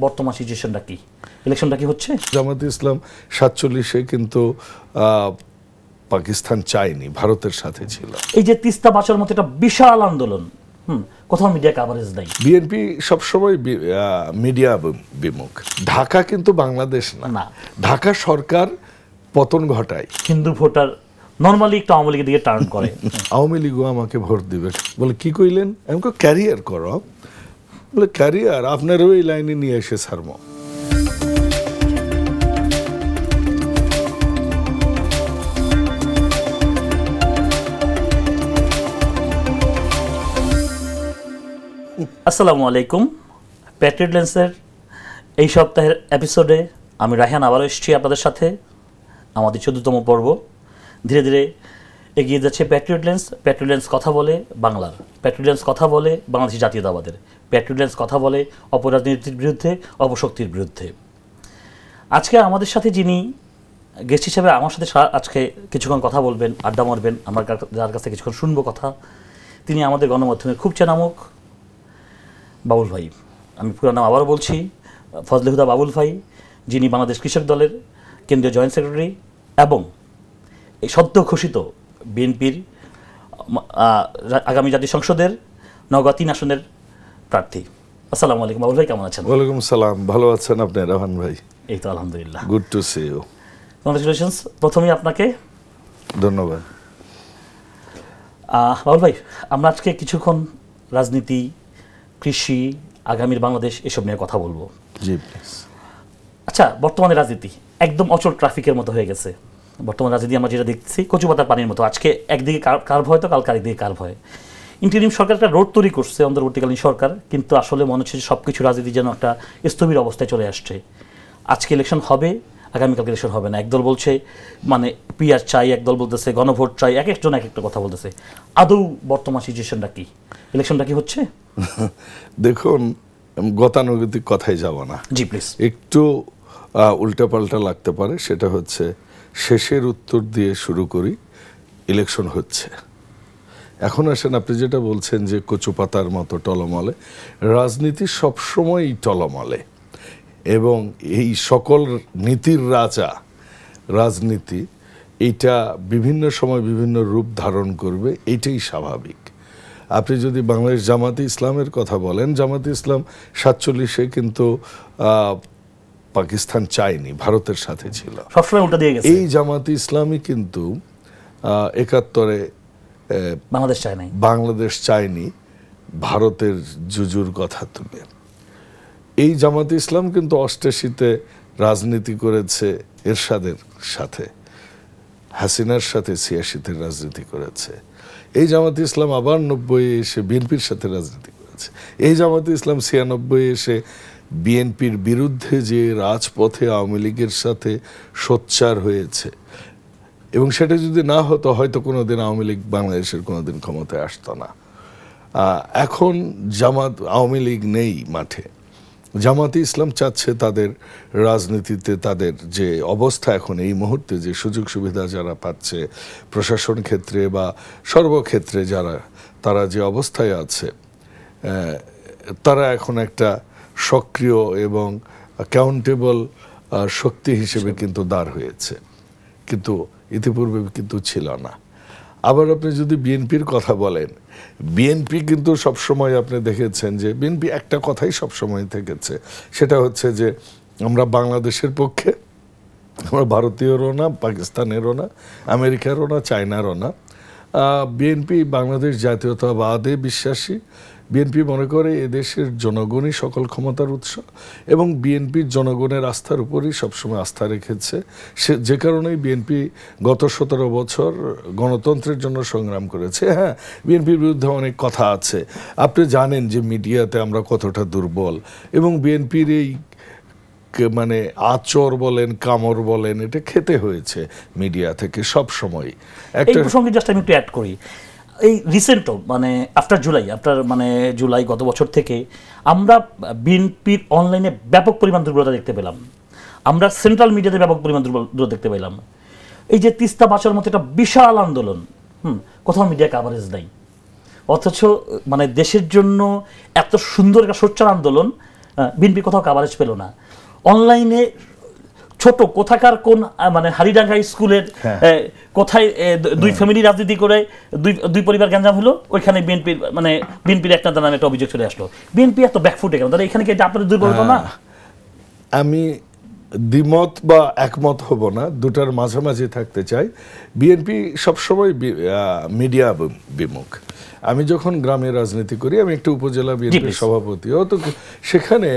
বর্তমান সিচুয়েশনটা কি, ইলেকশনটা কি হচ্ছে? জামাতে ইসলাম 47-এ কিন্তু পাকিস্তান চায়নি, ভারতের সাথে ছিল। এই যে তিস্তা বাঁচার মতো একটা বিশাল আন্দোলন, কোথাও মিডিয়া কভারেজ নাই। বিএনপি সবসময় মিডিয়া বিমুখ। ঢাকা কিন্তু বাংলাদেশ না, ঢাকা সরকার পতন ঘটায়। হিন্দু ভোটার নর্মালি একটু আওয়ামী লীগের দিকে টার্ন করে। আওয়ামী লীগও আমাকে ভোট দিবে বলে, কি কইলেন? আমি ক্যারিয়ার করো। বলে ক্যারিয়ার আপনারও এই লাইনে নিয়ে এসে ছাড়ব। আসসালামু আলাইকুম। প্যাট্রিয়ট লেন্সের এই সপ্তাহের এপিসোডে আমি রায়হান আবারও এসেছি আপনাদের সাথে। আমাদের 14তম পর্ব ধীরে ধীরে এগিয়ে যাচ্ছে। প্যাট্রিয়ট লেন্স কথা বলে বাংলার, প্যাট্রিয়ট লেন্স কথা বলে বাংলাদেশি জাতীয়তাবাদের, প্যাট্রিয়ট লেন্স কথা বলে অপরাজনীতির বিরুদ্ধে, অপশক্তির বিরুদ্ধে। আজকে আমাদের সাথে যিনি গেস্ট হিসেবে আমার সাথে আজকে কিছুক্ষণ কথা বলবেন, আড্ডা মারবেন, আমার যার কাছে কিছুক্ষণ শুনবো কথা, তিনি আমাদের গণমাধ্যমের খুব চেনামুখ বাবুল ভাই। আমি পুরো নাম আবারও বলছি, ফজলে হুদা বাবুল ভাই, যিনি বাংলাদেশ কৃষক দলের কেন্দ্রীয় জয়েন্ট সেক্রেটারি এবং এই সদ্য ঘোষিত বিএনপির আগামী জাতীয় সংসদের নওগাঁ 3 আসনের প্রার্থী। আসসালামু আলাইকুম বাবুল ভাই, কেমন আছেন? ওয়ালাইকুম সালাম, ভালো আছেন আপনি রাহান ভাই? এই তো আলহামদুলিল্লাহ, good to see you. Congratulations প্রথমেই আপনাকে। ধন্যবাদ। বাবুল ভাই, আমরা আজকে কিছুক্ষণ রাজনীতি, কৃষি, আগামীর বাংলাদেশ এসব নিয়ে কথা বলবো। জি প্লিজ। আচ্ছা, বর্তমানে রাজনীতি একদম অচল ট্রাফিকের মতো হয়ে গেছে। বর্তমান রাজনীতি আমরা যেটা দেখছি কচুপাতার পানির মতো, আজকে একদিকে কার্ভ হয় তো কালকে আরেকদিকে কার্ভ হয়। ইন্টারিম সরকার একটা রোড তৈরি করছে, অন্তর্বর্তীকালীন সরকার, কিন্তু আসলে মনে হচ্ছে যে সব কিছু রাজনীতি যেন একটা স্থবির অবস্থায় চলে আসছে। আজকে ইলেকশন হবে, আগামীকালকে ইলেকশন হবে না। একদল বলছে মানে পিআর চাই, একদল বলতেছে গণভোট চাই, এক একজন এক একটা কথা বলতেছে। আদৌ বর্তমান সিচুয়েশনটা কি, ইলেকশনটা কি হচ্ছে? দেখুন, গতানুগতিক কথায় যাব না। জি প্লিজ। একটু উল্টাপাল্টা লাগতে পারে, সেটা হচ্ছে শেষের উত্তর দিয়ে শুরু করি। ইলেকশন হচ্ছে। এখন আসেন, আপনি যেটা বলছেন যে কচু পাতার মতো টলমলে, রাজনীতি সবসময়ই টলমলে এবং এই সকল নীতির রাজা রাজনীতি, এইটা বিভিন্ন সময় বিভিন্ন রূপ ধারণ করবে, এইটাই স্বাভাবিক। আপনি যদি বাংলাদেশ জামাতে ইসলামের কথা বলেন, জামাতে ইসলাম 47-এ কিন্তু পাকিস্তান চায়নি, ভারতের সাথে ছিল, সবসময় উল্টা দিয়ে গেছে। এই জামাতে ইসলামই কিন্তু 71-এ বাংলাদেশ চায়নি, ভারতের জুজুর কথা তুলে। এই জামাতে ইসলাম কিন্তু 88-তে রাজনীতি করেছে এরশাদের সাথে, হাসিনার সাথে 86-তে রাজনীতি করেছে। এই জামাতে ইসলাম আবার 90-এ এসে বিএনপির সাথে রাজনীতি করেছে। এই জামাতে ইসলাম 96-এ এসে বিএনপির বিরুদ্ধে যে রাজপথে আওয়ামী লীগের সাথে সোচ্চার হয়েছে, এবং সেটা যদি না হতো হয়তো কোনোদিন আওয়ামী লীগ বাংলাদেশের কোনোদিন ক্ষমতায় আসতো না। এখন আওয়ামী লীগ নেই মাঠে। জামাতে ইসলাম চাচ্ছে তাদের রাজনীতিতে তাদের যে অবস্থা এখন এই মুহূর্তে, যে সুযোগ সুবিধা যারা পাচ্ছে প্রশাসন ক্ষেত্রে বা সর্বক্ষেত্রে তারা যে অবস্থায় আছে, তারা এখন একটা সক্রিয় এবং অ্যাকাউন্টেবল শক্তি হিসেবে কিন্তু দাঁড় হয়েছে, কিন্তু ইতিপূর্বে কিন্তু ছিল না। আবার আপনি যদি বিএনপির কথা বলেন, বিএনপি কিন্তু সবসময় আপনি দেখেছেন যে বিএনপি একটা কথাই সবসময় থেকেছে, সেটা হচ্ছে যে আমরা বাংলাদেশের পক্ষে, আমরা ভারতীয়রও না, পাকিস্তানেরও না, আমেরিকারও না, চায়নারও না। বিএনপি বাংলাদেশ জাতীয়তাবাদে বিশ্বাসী। বিএনপি মনে করে এদেশের জনগণই সকল ক্ষমতার উৎস এবং বিএনপির জনগণের আস্থার উপরই সবসময় আস্থা রেখেছে। যে কারণেই বিএনপি গত 17 বছর গণতন্ত্রের জন্য সংগ্রাম করেছে। হ্যাঁ, বিএনপির বিরুদ্ধে অনেক কথা আছে, আপনি জানেন যে মিডিয়াতে আমরা কতটা দুর্বল, এবং বিএনপির এই মানে আচর বলেন, কামর বলেন, এটা খেতে হয়েছে মিডিয়া থেকে সব সময়। একটা প্রসঙ্গে জাস্ট আমি একটু অ্যাড করি, এই রিসেন্টও মানে আফটার জুলাই গত বছর থেকে আমরা বিএনপির অনলাইনে ব্যাপক পরিমাণ দুর্বলতা দেখতে পেলাম, আমরা সেন্ট্রাল মিডিয়াতে ব্যাপক পরিমাণ দুর্বলতা দেখতে পেলাম। এই যে তিস্তা বাঁচার মতো একটা বিশাল আন্দোলন, কোথাও মিডিয়া কাভারেজ নাই, অথচ মানে দেশের জন্য এত সুন্দর একটা সোচ্চার আন্দোলন বিএনপি কোথাও কাভারেজ পেল না। অনলাইনে ছোট কোথাকার কোন মানে হারিডাঙ্গা স্কুলের কোথায় দুই ফ্যামিলি রাজনীতি করে দুই পরিবার গ্যাঞ্জাম হলো, ওইখানে বিএনপির একটা নামে একটা অভিযোগ চলে আসলো। বিএনপি এত ব্যাকফুটে কেন? তাহলে এখানে কি এটা আপনাদের দুর্বলতা না? আমি দ্বিমত বা একমত হব না, দুটার মাঝামাঝি থাকতে চাই। বিএনপি সবসময় মিডিয়া বিমুখ। আমি যখন গ্রামে রাজনীতি করি, আমি একটা উপজেলা বিএনপির সভাপতিও, তো সেখানে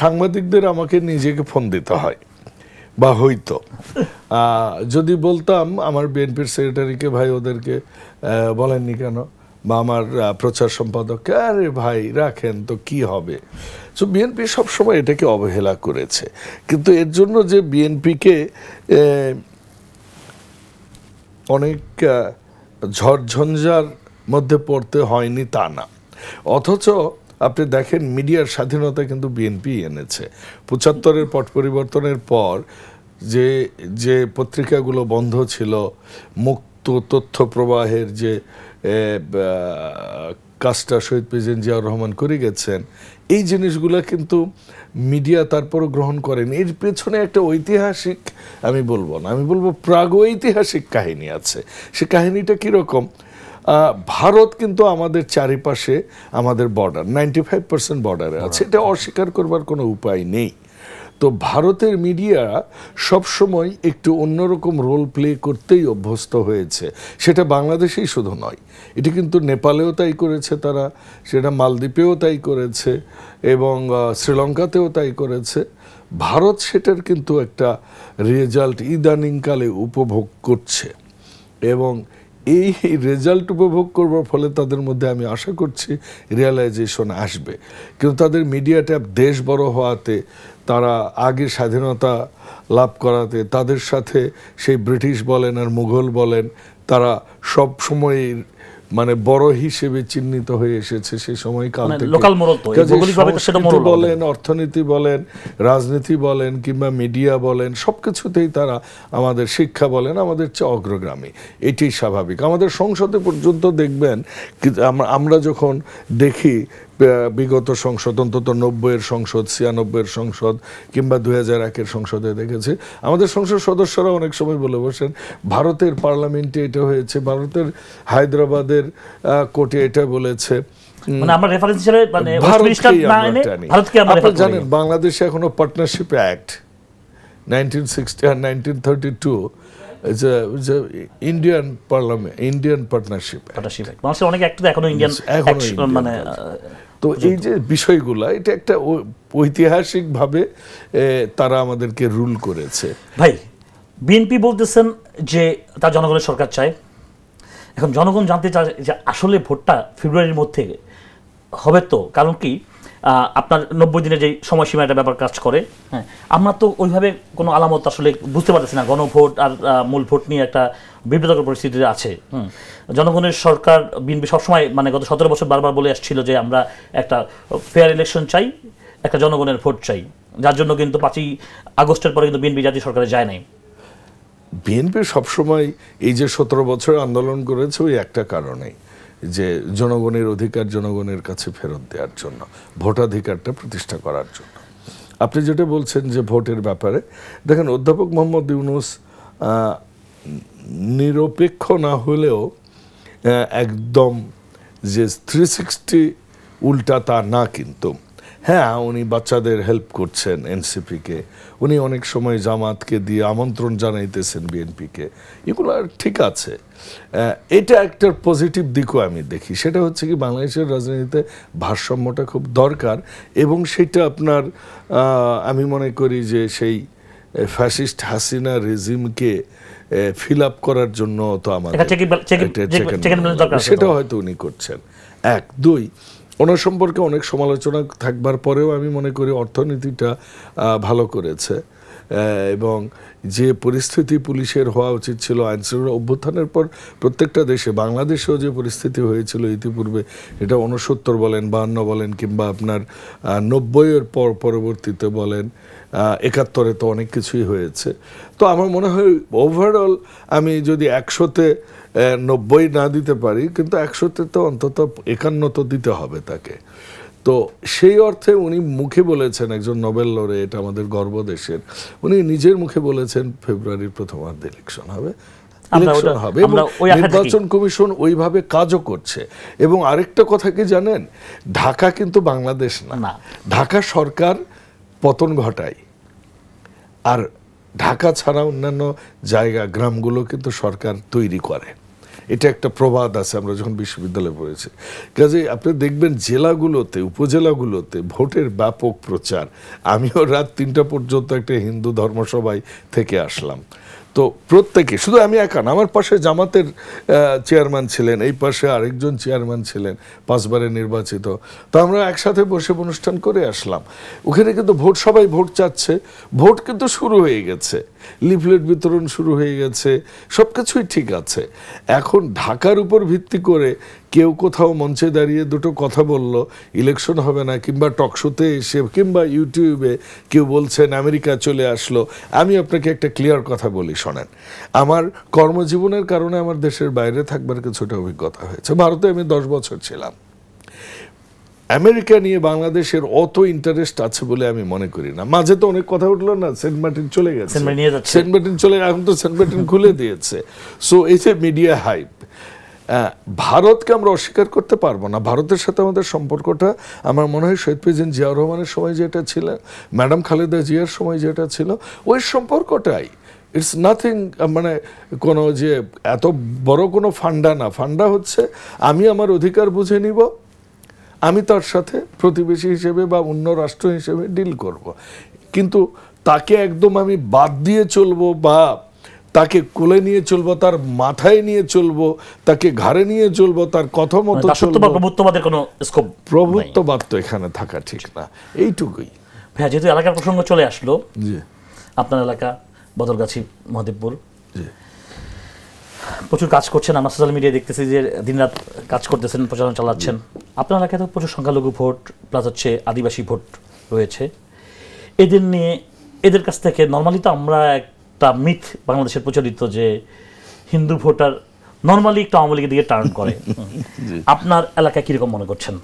সাংবাদিকদের আমাকে নিজেকে ফোন দিতে হয় বা হইতো। যদি বলতাম আমার বিএনপির সেক্রেটারিকে, ভাই ওদেরকে বলেননি কেন, বা আমার প্রচার সম্পাদককে, আরে ভাই রাখেন তো কি হবে। সো বিএনপি সবসময় এটাকে অবহেলা করেছে, কিন্তু এর জন্য যে বিএনপিকে অনেক ঝড়ঝঞ্ঝার মধ্যে পড়তে হয়নি তা না। অথচ আপনি দেখেন মিডিয়ার স্বাধীনতা কিন্তু বিএনপি এনেছে। ৭৫-এর পট পরিবর্তনের পর যে পত্রিকাগুলো বন্ধ ছিল, মুক্ত তথ্য প্রবাহের যে কাজটা শহীদ প্রেসিডেন্ট জিয়াউর রহমান করে গেছেন, এই জিনিসগুলো কিন্তু মিডিয়া তারপরও গ্রহণ করেন। এর পেছনে একটা ঐতিহাসিক, আমি বলবো না, আমি বলবো প্রাগৈতিহাসিক কাহিনী আছে। সে কাহিনীটা কীরকম? ভারত কিন্তু আমাদের চারিপাশে আমাদের বর্ডার 95% বর্ডারে আছে, এটা অস্বীকার করবার কোনো উপায় নেই। তো ভারতের মিডিয়া সবসময় একটু অন্যরকম রোল প্লে করতেই অভ্যস্ত হয়েছে। সেটা বাংলাদেশেই শুধু নয়, এটি কিন্তু নেপালেও তাই করেছে তারা, সেটা মালদ্বীপেও তাই করেছে, এবং শ্রীলঙ্কাতেও তাই করেছে। ভারত সেটার কিন্তু একটা রেজাল্ট ইদানিংকালে উপভোগ করছে, এবং এই রেজাল্ট উপভোগ করবার ফলে তাদের মধ্যে আমি আশা করছি রিয়েলাইজেশন আসবে। কিন্তু তাদের মিডিয়াটা দেশ বড় হওয়াতে, তারা আগে স্বাধীনতা লাভ করাতে, তাদের সাথে সেই ব্রিটিশ বলেন আর মুঘল বলেন, তারা সব সময় মানে বড় হিসেবে চিহ্নিত হয়ে এসেছে সেই সময়কাল থেকে। সংস্কৃতি বলেন, অর্থনীতি বলেন, রাজনীতি বলেন, কিংবা মিডিয়া বলেন, সব কিছুতেই তারা আমাদের, শিক্ষা বলেন, আমাদের চেয়ে অগ্রগামী। এটাই স্বাভাবিক। আমাদের সংসদে পর্যন্ত দেখবেন, আমরা যখন দেখি বিগত সংসদ, অন্তত ৯০-এর সংসদ, ৯৬-এর সংসদ, কিংবা ২০০১-এর সংসদে দেখেছি, আমাদের সংসদ সদস্যরা অনেক সময় বলে বসেন ভারতের পার্লামেন্টে এটা হয়েছে, ভারতের হায়দ্রাবাদের কোর্টে এটা বলেছে। আপনারা জানেন বাংলাদেশে এখনো পার্টনারশিপ অ্যাক্ট 1960 আর 1932 ইন্ডিয়ান পার্লামেন্ট, ইন্ডিয়ান পার্টনারশিপ মানে। তো এই যে বিষয়গুলো, এটা একটা ঐতিহাসিকভাবে তারা আমাদেরকে রুল করেছে। ভাই, বিএনপি বলতেছেন যে তার জনগণের সরকার চায়। এখন জনগণ জানতে চায় যে আসলে ভোটটা ফেব্রুয়ারির মধ্যে হবে তো? কারণ কি, আপনার ৯০ দিনের যে সময়সীমা একটা ব্যাপার কাজ করে, হ্যাঁ, আমরা তো ওইভাবে কোনো আলামত আসলে বুঝতে পারতেছি না। গণভোট আর মূল ভোট নিয়ে একটা বিব্রতকর পরিস্থিতিতে আছে। জনগণের সরকার, বিএনপি সবসময় মানে গত ১৭ বছর বারবার বলে আসছিল যে আমরা একটা ফেয়ার ইলেকশন চাই, একটা জনগণের ভোট চাই, যার জন্য কিন্তু ৫ই আগস্টের পরে কিন্তু বিএনপি জাতীয় সরকারে যায় নাই। বিএনপি সবসময় এই যে ১৭ বছর আন্দোলন করেছে ওই একটা কারণেই, যে জনগণের অধিকার জনগণের কাছে ফেরত দেওয়ার জন্য, ভোটাধিকারটা প্রতিষ্ঠা করার জন্য। আপনি যেটা বলছেন যে ভোটের ব্যাপারে, দেখেন অধ্যাপক মোহাম্মদ ইউনূস নিরপেক্ষ না হলেও একদম যে 360 উল্টা তা না, কিন্তু হ্যাঁ, উনি বাচ্চাদের হেল্প করছেন এনসিপিকে, উনি অনেক সময় জামাতকে দিয়ে আমন্ত্রণ জানাইতেছেন বিএনপিকে, এগুলো ঠিক আছে। এটা একটা পজিটিভ দিকও আমি দেখি, সেটা হচ্ছে কি বাংলাদেশের রাজনীতিতে ভারসাম্যটা খুব দরকার, এবং সেটা আপনার আমি মনে করি যে সেই ফ্যাসিস্ট হাসিনা রেজিমকে ফিল আপ করার জন্য তো আমাদের সেটা হয়তো উনি করছেন। ১, ২, ওনার সম্পর্কে অনেক সমালোচনা থাকবার পরেও আমি মনে করি অর্থনীতিটা ভালো করেছে, এবং যে পরিস্থিতি পুলিশের হওয়া উচিত ছিল আইনশৃঙ্খলা অভ্যুত্থানের পর প্রত্যেকটা দেশে, বাংলাদেশেও যে পরিস্থিতি হয়েছিল ইতিপূর্বে, এটা ৬৯ বলেন, ৫২ বলেন, কিংবা আপনার ৯০-এর পর পরবর্তীতে বলেন, ৭১-এ তো অনেক কিছুই হয়েছে। তো আমার মনে হয় ওভারঅল আমি যদি ১০০-তে ৯০ না দিতে পারি, কিন্তু ১০০-তে তো অন্তত ৫১ তো দিতে হবে তাকে। তো সেই অর্থে উনি মুখে বলেছেন, একজন নোবেল লরেট, আমাদের গর্ব দেশের, উনি নিজের মুখে বলেছেন ফেব্রুয়ারির প্রথমার্ধে ইলেকশন হবে, ইলেকশন হবে, এবং নির্বাচন কমিশন ওইভাবে কাজও করছে। এবং আরেকটা কথা কি জানেন, ঢাকা কিন্তু বাংলাদেশ না, ঢাকা সরকার পতন ঘটায়, আর ঢাকা ছাড়া অন্যান্য জায়গা গ্রামগুলো কিন্তু সরকার তৈরি করে। এটা একটা প্রবাদ আছে, আমরা যখন বিশ্ববিদ্যালয়ে পড়েছি। কাজে আপনি দেখবেন জেলাগুলোতে, উপজেলাগুলোতে ভোটের ব্যাপক প্রচার। আমিও রাত 3টা পর্যন্ত একটা হিন্দু ধর্মসভায় থেকে আসলাম। তো প্রত্যেকে, শুধু আমি একা না, আমার পাশে জামাতের চেয়ারম্যান ছিলেন, এই পাশে আরেকজন চেয়ারম্যান ছিলেন 5 বারে নির্বাচিত। তো আমরা একসাথে বসে অনুষ্ঠান করে আসলাম। ওখানে কিন্তু ভোট, সবাই ভোট চাচ্ছে, ভোট কিন্তু শুরু হয়ে গেছে, লিফলেট বিতরণ শুরু হয়ে গেছে, সব কিছুই ঠিক আছে। এখন ঢাকার উপর ভিত্তি করে কেউ কোথাও মঞ্চে দাঁড়িয়ে দুটো কথা বলল, ইলেকশন হবে না, কিংবা টকশোতে এসে কিংবা ইউটিউবে কেউ বলছেন আমেরিকা চলে আসলো। আমি আপনাকে একটা ক্লিয়ার কথা বলি, শোনেন। আমার কর্মজীবনের কারণে আমার দেশের বাইরে থাকবার কিছুটা অভিজ্ঞতা হয়েছে। ভারতে আমি 10 বছর ছিলাম। আমেরিকা নিয়ে বাংলাদেশের অত ইন্টারেস্ট আছে বলে আমি মনে করি না। মাঝে তো অনেক কথা উঠলো না, সেন্ট মার্টিন চলে গেছে, সেন্ট মার্টিন চলে, এখন তো সেন্ট মার্টিন খুলে দিয়েছে। সো এই যে মিডিয়া হাইপ, ভারতকে আমরা অস্বীকার করতে পারবো না। ভারতের সাথে আমাদের সম্পর্কটা আমার মনে হয় শহীদ প্রেসিডেন্ট জিয়াউর রহমানের সময় যেটা ছিল, ম্যাডাম খালেদা জিয়ার সময় যেটা ছিল, ওই সম্পর্কটাই। ইটস নাথিং, মানে কোনো যে এত বড় কোনো ফান্ডা না। ফান্ডা হচ্ছে আমি আমার অধিকার বুঝে নিব, আমি তার সাথে প্রতিবেশী হিসেবে বা অন্য রাষ্ট্র হিসেবে ডিল করব। কিন্তু তাকে একদম আমি বাদ দিয়ে চলবো বা তাকে কোলে নিয়ে চলবো, তার মাথায় নিয়ে চলবো, তাকে ঘাড়ে নিয়ে চলবো, তার কথা মতো চলবো, প্রভুত্ববাদের কোনো স্কোপ, প্রভুত্ববাদ তো এখানে থাকা ঠিক না। এইটুকুই। ভাইয়া, যেহেতু এলাকার প্রসঙ্গ চলে আসলো, আপনার এলাকা বদলগাছি, মহাদেবপুর, প্রচুর কাজ করছেন, আমরা সোশ্যাল মিডিয়ায় দেখতেছি যে দিনরাত কাজ করতেছেন, প্রচারণা চালাচ্ছেন। আপনার এলাকায় তো প্রচুর সংখ্যালঘু ভোট প্লাস হচ্ছে আদিবাসী ভোট রয়েছে। এদের নিয়ে, এদের কাছ থেকে নর্মালি তো আমরা একটা মিথ বাংলাদেশের প্রচলিত যে হিন্দু ভোটার নর্মালি একটু আওয়ামী লীগের দিকে টার্ন করে। আপনার এলাকায় কিরকম মনে করছেন,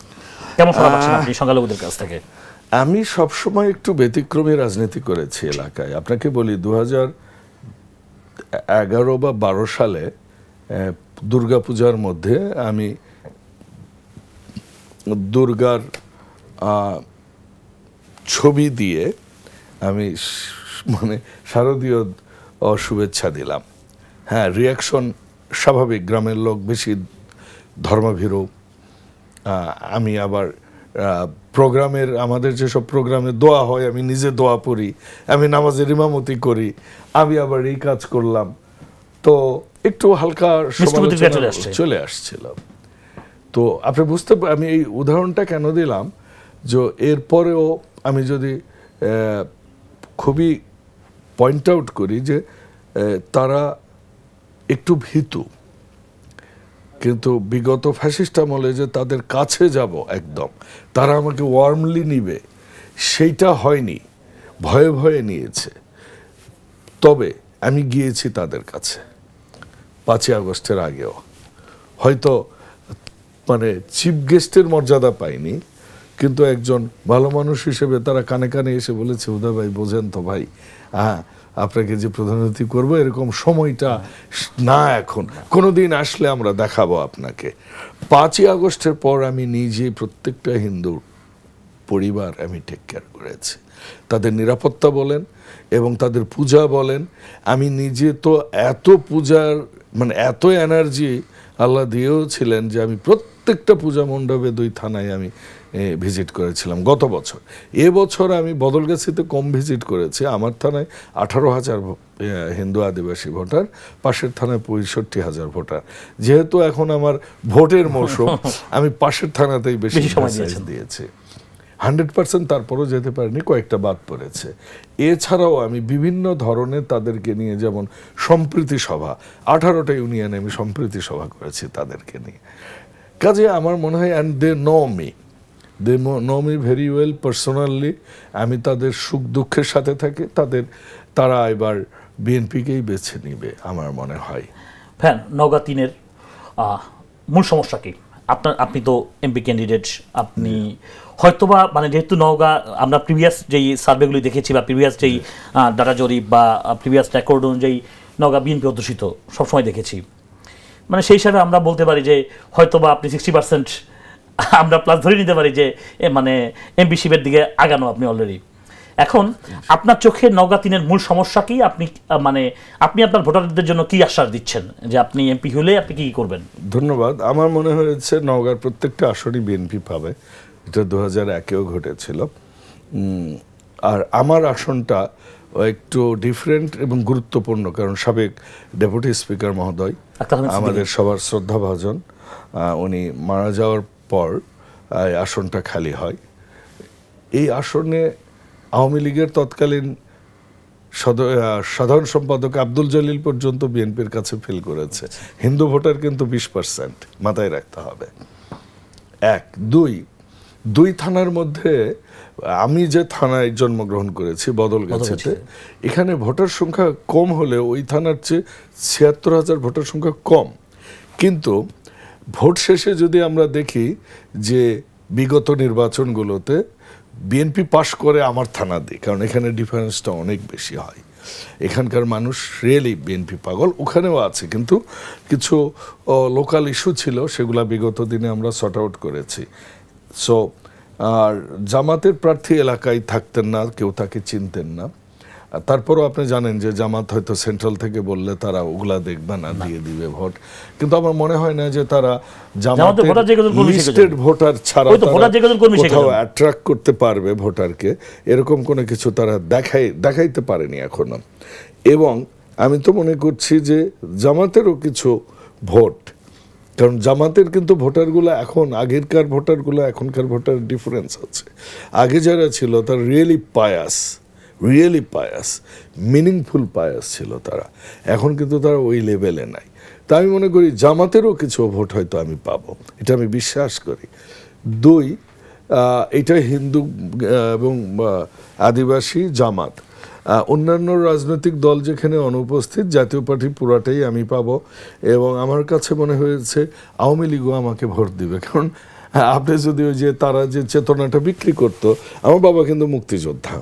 কেমন সাড়া পাচ্ছেন আপনি সংখ্যালঘুদের কাছ থেকে? আমি সবসময় একটু ব্যতিক্রমী রাজনীতি করেছি এলাকায়। আপনাকে বলি, 2011 বা 12 সালে দুর্গাপূজার মধ্যে আমি দুর্গার ছবি দিয়ে আমি মানে শারদীয় শুভেচ্ছা দিলাম। হ্যাঁ, রিয়াকশন স্বাভাবিক, গ্রামের লোক বেশি ধর্মভীরু। আমি আবার প্রোগ্রামের, আমাদের যেসব প্রোগ্রামে দোয়া হয়, আমি নিজে দোয়া পড়ি, আমি নামাজের ইমামতি করি, আমি আবার এই কাজ করলাম। তো একটু হালকা চলে আসছিল। তো আপনি বুঝতে, আমি এই উদাহরণটা কেন দিলাম, যে এরপরেও আমি যদি খুবই পয়েন্ট আউট করি যে তারা একটু ভীতু, কিন্তু বিগত ফ্যাসিস্ট আমলে যে তাদের কাছে যাব একদম, তারা আমাকে ওয়ার্মলি নিবে, সেইটা হয়নি, ভয়ে ভয়ে নিয়েছে। তবে আমি গিয়েছি তাদের কাছে 5ই আগস্টের আগেও, হয়তো মানে চিফ গেস্টের মর্যাদা পাইনি, কিন্তু একজন ভালো মানুষ হিসেবে তারা কানে কানে এসে বলেছে, উদয় ভাই বোঝেন তো ভাই, হ্যাঁ আপনাকে যে প্রধান অতিথি করবো এরকম সময়টা না, এখন কোনোদিন আসলে আমরা দেখাবো আপনাকে। 5ই আগস্টের পর আমি নিজে প্রত্যেকটা হিন্দু পরিবার আমি টেক কেয়ার করেছি, তাদের নিরাপত্তা বলেন এবং তাদের পূজা বলেন। আমি নিজে তো এত পূজার মানে এত এনার্জি আল্লাহ দিয়েও ছিলেন যে আমি প্রত্যেকটা পূজা মণ্ডপে 2 থানায় আমি ভিজিট করেছিলাম গত বছর। এবছর আমি বদলগাছিতে কম ভিজিট করেছি, আমার থানায় 18,000 হিন্দু আদিবাসী ভোটার, পাশের থানায় 65,000 ভোটার। যেহেতু এখন আমার ভোটের মৌসুম, আমি পাশের থানাতেই বেশি সময় দিয়েছি। 100% তারপরও যেতে পারিনি, কয়েকটা বাদ পড়েছে। এছাড়াও আমি বিভিন্ন ধরনের তাদেরকে নিয়ে, যেমন সম্প্রীতি সভা, 18টা ইউনিয়নে আমি সম্প্রীতি সভা করেছি তাদেরকে নিয়ে। কাজে আমার মনে হয়, and they know me very well personally. আমি তাদের সুখ দুঃখের সাথে থাকি, তারা এবার বিএনপিকেই বেছে নিবে আমার মনে হয়। নওগাঁ 3-এর মূল সমস্যা কি? আপনি তো এমপি ক্যান্ডিডেট, আপনি হয়তোবা মানে যেহেতু নওগাঁ আমরা প্রিভিয়াস যেই সার্ভেগুলি দেখেছি বা প্রিভিয়াস যেই ডাটা জরিপ বা প্রিভিয়াস রেকর্ড অনুযায়ী নওগাঁ বিএনপি অধ্যুষিত সবসময় দেখেছি, মানে সেই হিসাবে আমরা বলতে পারি যে হয়তোবা আপনি 60% আমরা প্লাস ধরে নিতে পারি যে মানে এমপিশিপের দিকে আগানো আপনি অলরেডি। এখন আপনার চোখে নওগাঁ 3-এর মূল সমস্যা কি? আপনি মানে আপনি আপনার ভোটারদের জন্য কি আশ্বাস দিচ্ছেন যে আপনি এমপি হলে আপনি কি করবেন? ধন্যবাদ। আমার মনে হয়েছে নওগাঁর প্রত্যেকটা আসনই বিএনপি পাবে, এটা 2001-এও ঘটেছিল। আর আমার আসনটা একটু ডিফারেন্ট এবং গুরুত্বপূর্ণ, কারণ সাবেক ডেপুটি স্পিকার মহোদয় আমাদের সবার শ্রদ্ধাভাজন, উনি মারা যাওয়ার পর আসনটা খালি হয়। এই আসনে আওয়ামী লীগের তৎকালীন সাধারণ সম্পাদক আব্দুল জলিল পর্যন্ত বিএনপির কাছে ফেল করেছে। হিন্দু ভোটার কিন্তু 20%, মাথায় রাখতে হবে। এক দুই থানার মধ্যে আমি যে থানায় জন্মগ্রহণ করেছি বদলগাছিতে, এখানে ভোটার সংখ্যা কম হলে ওই থানার চেয়ে 76,000 ভোটার সংখ্যা কম। কিন্তু ভোট শেষে যদি আমরা দেখি যে বিগত নির্বাচনগুলোতে বিএনপি পাশ করে আমার থানা দিয়ে, কারণ এখানে ডিফারেন্সটা অনেক বেশি হয়। এখানকার মানুষ রিয়েলি বিএনপি পাগল, ওখানেও আছে, কিন্তু কিছু লোকাল ইস্যু ছিল, সেগুলা বিগত দিনে আমরা সর্ট আউট করেছি। সো আর জামাতের প্রার্থী এলাকায় থাকতেন না, কেউ তাকে চিনতেন না। তারপরও আপনি জানেন যে জামাত হয়তো সেন্ট্রাল থেকে বললে তারা ওগুলা দেখবে না, দিয়ে দিবে ভোট। কিন্তু আমার মনে হয় না যে তারা জামাতের লিস্টেড ভোটার ছাড়া কোথাও অ্যাট্রাক্ট করতে পারবে ভোটারকে, এরকম কোনো কিছু তারা দেখাইতে পারেনি এখনো। এবং আমি তো মনে করছি যে জামাতেরও কিছু ভোট, কারণ জামাতের কিন্তু ভোটারগুলো এখন আগেরকার ভোটারগুলো এখনকার ভোটার ডিফারেন্স আছে। আগে যারা ছিল তারা রিয়েলি পায়াস, মিনিংফুল পায়াস ছিল তারা, এখন কিন্তু তারা ওই লেভেলে নাই। তা আমি মনে করি জামাতেরও কিছু ভোট হয়তো আমি পাবো, এটা আমি বিশ্বাস করি। এটা হিন্দু এবং আদিবাসী জামাত, অন্যান্য রাজনৈতিক দল যেখানে অনুপস্থিত, জাতীয় পার্টি পুরাটাই আমি পাবো। এবং আমার কাছে মনে হয়েছে আওয়ামী লীগও আমাকে ভোট দিবে, কারণ আপনি যদি ওই যে তারা যে চেতনাটা বিক্রি করতো, আমার বাবা কিন্তু মুক্তিযোদ্ধা,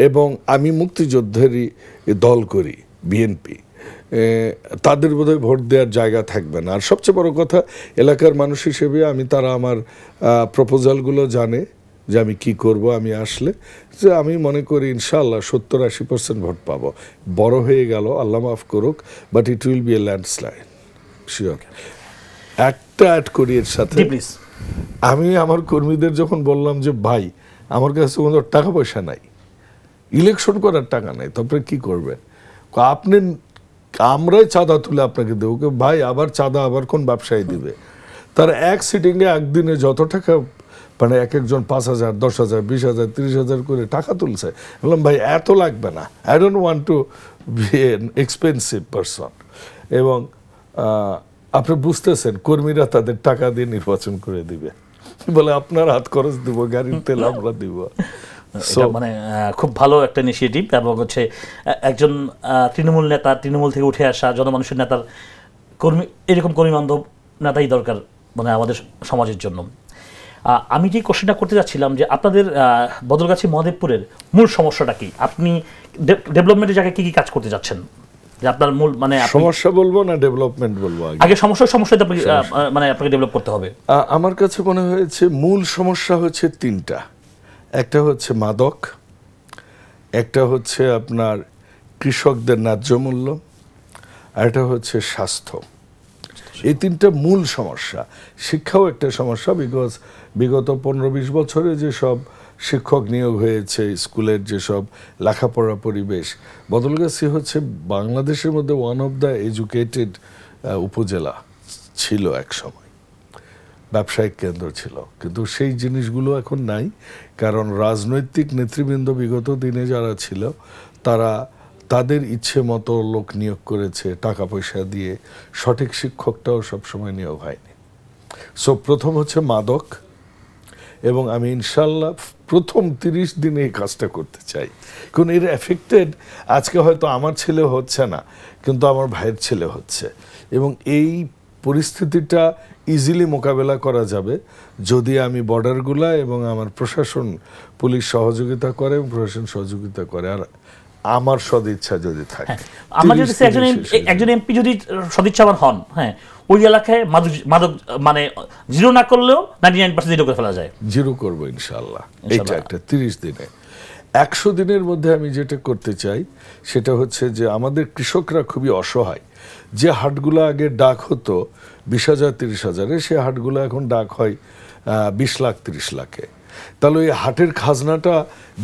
এবং আমি মুক্তিযুদ্ধেরই দল করি বিএনপি, তাদের বোধহয় ভোট দেওয়ার জায়গা থাকবে না। আর সবচেয়ে বড় কথা, এলাকার মানুষ হিসেবে তারা আমার প্রপোজালগুলো জানে যে আমি কি করব আমি আসলে, যে আমি মনে করি ইনশাআল্লাহ 70-80% ভোট পাবো। বড় হয়ে গেল, আল্লাহ মাফ করুক, but it will B A landslide sure. একটা অ্যাড করি এর সাথে, আমি আমার কর্মীদের যখন বললাম যে ভাই আমার কাছে কোনো টাকা পয়সা নাই, ইলেকশন করার টাকা নাই, তারপরে কি করবেন? আমরাই চাঁদা তুলে আপনাকে দেবো। ভাই আবার চাঁদা আবার কোন ব্যবসায়ী দিবে? তার এক সিটিংয়ে একদিনে যত টাকা, মানে এক একজন 5,000, 10,000, 20,000, 30,000 করে টাকা তুলছে। বললাম ভাই এত লাগবে না, I don't want to be an expensive person. এবং আপনি বুঝতেছেন কর্মীরা তাদের টাকা দিয়ে নির্বাচন করে দিবে, বলে আপনার হাত খরচ দিব, গাড়ির তেল আমরা দিব। মানে খুব ভালো একটা ইনিশিয়েটিভ। এবং হচ্ছে একজন তৃণমূল নেতা, তৃণমূল থেকে উঠে আসা জনমানুষের নেতার কর্মী, এরকম কর্মী বান্ধব নেতাই দরকার মানে আমাদের সমাজের জন্য। আমি যে কোশ্চেনটা করতে যাচ্ছিলাম যে আপনাদের বদলগাছি মহাদেবপুরের মূল সমস্যাটা কি? আপনি ডেভেলপমেন্টের জায়গায় কি কি কাজ করতে যাচ্ছেন? যে আপনার মূল মানে সমস্যা বলবো না ডেভেলপমেন্ট বলবো? আগে সমস্যাতে মানে আপনাকে ডেভেলপ করতে হবে। আমার কাছে মনে হয়েছে মূল সমস্যা হচ্ছে 3টা। একটা হচ্ছে মাদক, একটা হচ্ছে আপনার কৃষকদের ন্যায্য মূল্য, আর একটা হচ্ছে স্বাস্থ্য। এই 3টা মূল সমস্যা। শিক্ষাও একটা সমস্যা, বিকজ বিগত 15-20 বছরে যেসব শিক্ষক নিয়োগ হয়েছে, স্কুলের যেসব লেখাপড়া পরিবেশ, বদলগাছি হচ্ছে বাংলাদেশের মধ্যে ওয়ান অফ দ্য এডুকেটেড উপজেলা ছিল এক সময়, ব্যবসায়িক কেন্দ্র ছিল, কিন্তু সেই জিনিসগুলো এখন নাই। কারণ রাজনৈতিক নেতৃবৃন্দ বিগত দিনে যারা ছিল তারা তাদের ইচ্ছে মতো লোক নিয়োগ করেছে টাকা পয়সা দিয়ে, সঠিক শিক্ষকটাও সবসময় নিয়োগ হয়নি। সো প্রথম হচ্ছে মাদক, এবং আমি ইনশাল্লাহ প্রথম 30 দিনে এই কাজটা করতে চাই। কারণ এর এফেক্টেড আজকে হয়তো আমার ছেলে হচ্ছে না, কিন্তু আমার ভাইয়ের ছেলে হচ্ছে। এবং এই পরিস্থিতিটা ইজিলি মোকাবেলা করা যাবে যদি আমি বর্ডারগুলা এবং আমার প্রশাসন, পুলিশ সহযোগিতা করে এবং প্রশাসন সহযোগিতা করে, আর আমার সদিচ্ছা যদি থাকে। আমরা যদি একজন এমপি যদি সদিচ্ছাবান হন, হ্যাঁ, ওই এলাকায় মাদক মানে জিরো না করলেও 99% জিরো করে ফেলা যায়। জিরো করবো ইনশাল্লাহ। এটা একটা 30 দিনে। 100 দিনের মধ্যে আমি যেটা করতে চাই সেটা হচ্ছে যে আমাদের কৃষকরা খুবই অসহায়। যে হাটগুলো আগে ডাক হতো 20,000 30,000-এ, সে হাটগুলো এখন ডাক হয় 20 লাখ 30 লাখে। তাহলে ওই হাটের খাজনাটা